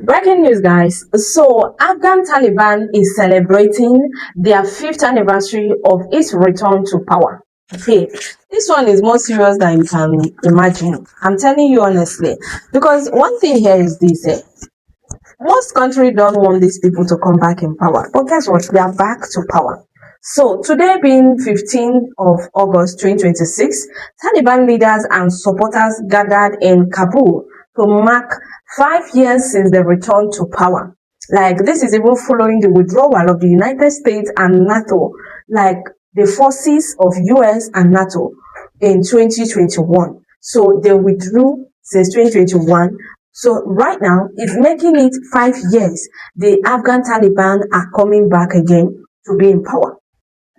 Breaking news, guys. So, Afghan Taliban is celebrating their fifth anniversary of its return to power. Hey, this one is more serious than you can imagine. I'm telling you honestly. Because one thing here is this most countries don't want these people to come back in power. But guess what? They are back to power. So, today being 15th of August 2026, Taliban leaders and supporters gathered in Kabul to mark 5 years since the return to power. Like, this is even following the withdrawal of the United States and NATO, like the forces of US and NATO in 2021. So, they withdrew since 2021. So right now, it's making it 5 years. The Afghan Taliban are coming back again to be in power.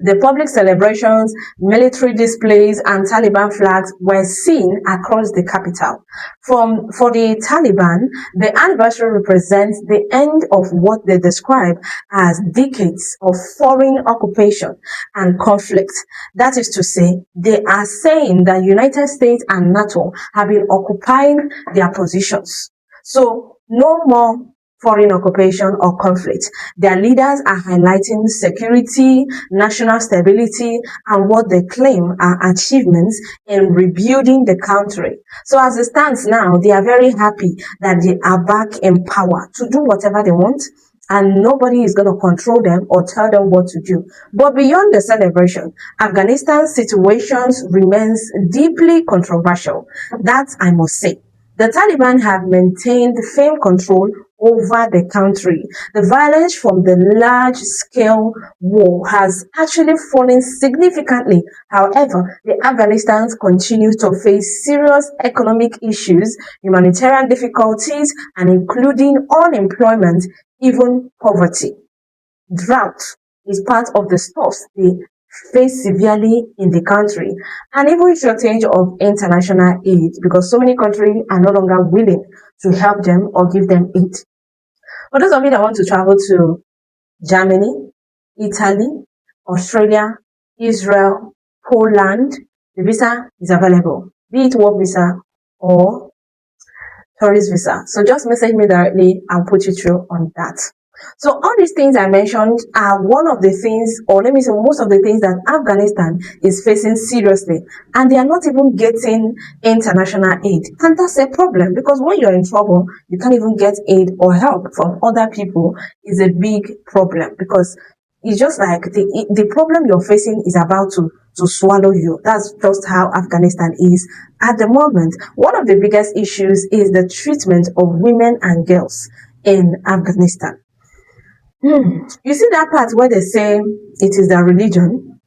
The public celebrations, military displays, and Taliban flags were seen across the capital. For the Taliban, the anniversary represents the end of what they describe as decades of foreign occupation and conflict. That is to say, they are saying that United States and NATO have been occupying their positions. So, no more foreign occupation or conflict. Their leaders are highlighting security, national stability, and what they claim are achievements in rebuilding the country. So as it stands now, they are very happy that they are back in power to do whatever they want, and nobody is going to control them or tell them what to do. But beyond the celebration, Afghanistan's situation remains deeply controversial. That I must say. The Taliban have maintained firm control over the country. The violence from the large-scale war has actually fallen significantly. However, the Afghanistan continues to face serious economic issues, humanitarian difficulties, and including unemployment, even poverty. Drought is part of the stuff they face severely in the country, and even shortage of international aid because so many countries are no longer willing to help them or give them aid. For those of you that want to travel to Germany, Italy, Australia, Israel, Poland, the visa is available, be it work visa or tourist visa. So just message me directly, I'll put you through on that. So all these things I mentioned are one of the things, or let me say most of the things that Afghanistan is facing seriously, and they are not even getting international aid. And that's a problem, because when you're in trouble, you can't even get aid or help from other people. Is a big problem, because it's just like the problem you're facing is about to swallow you. That's just how Afghanistan is at the moment. One of the biggest issues is the treatment of women and girls in Afghanistan. You see that part where they say it is their religion?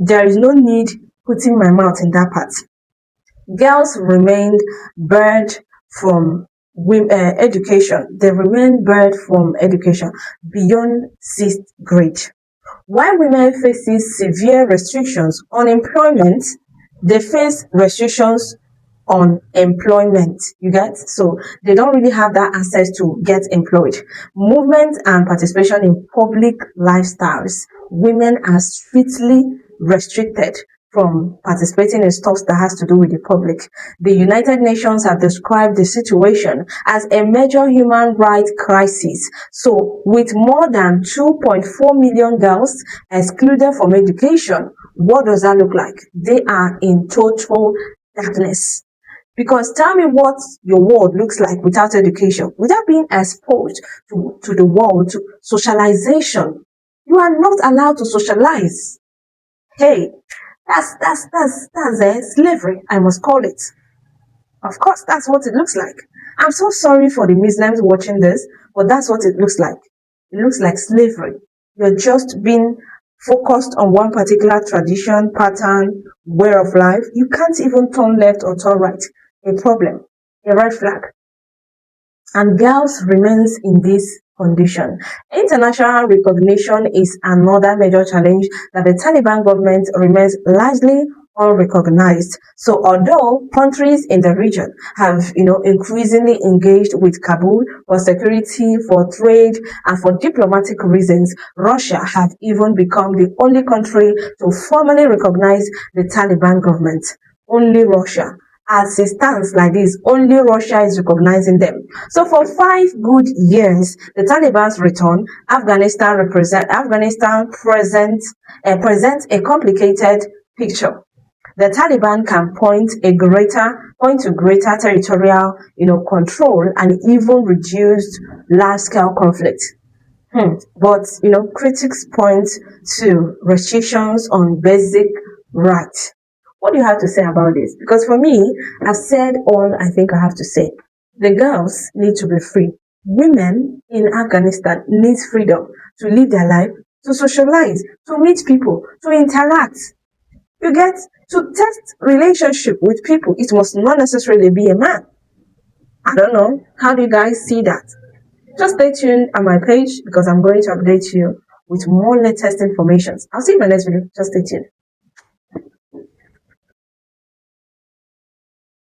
There is no need putting my mouth in that part. Girls remained barred from education. They remain barred from education beyond 6th grade. While women faces severe restrictions on employment, they face restrictions on employment. You get? So they don't really have that access to get employed. Movement and participation in public lifestyles. Women are strictly restricted from participating in stuff that has to do with the public. The United Nations have described the situation as a major human rights crisis. So with more than 2.4 million girls excluded from education, what does that look like? They are in total darkness. Because tell me what your world looks like without education, without being exposed to the world, to socialization. You are not allowed to socialize. Hey, that's slavery, I must call it. Of course, that's what it looks like. I'm so sorry for the Muslims watching this, but that's what it looks like. It looks like slavery. You're just being focused on one particular tradition, pattern, way of life. You can't even turn left or turn right. A problem, a red flag. And girls remains in this condition. International recognition is another major challenge that the Taliban government remains largely unrecognized. So although countries in the region have, increasingly engaged with Kabul for security, for trade, and for diplomatic reasons, Russia have even become the only country to formally recognize the Taliban government. Only Russia. as it stands like this, only Russia is recognizing them. So for 5 good years, the Taliban's return, Afghanistan presents a complicated picture. The Taliban can point to greater territorial, control and even reduced large-scale conflict. But critics point to restrictions on basic rights. What do you have to say about this? Because for me, I've said all I think I have to say. The girls need to be free. Women in Afghanistan need freedom to live their life, to socialize, to meet people, to interact. You get to test relationship with people. It must not necessarily be a man. I don't know. How do you guys see that? Just stay tuned on my page because I'm going to update you with more latest information. I'll see you in my next video. Just stay tuned.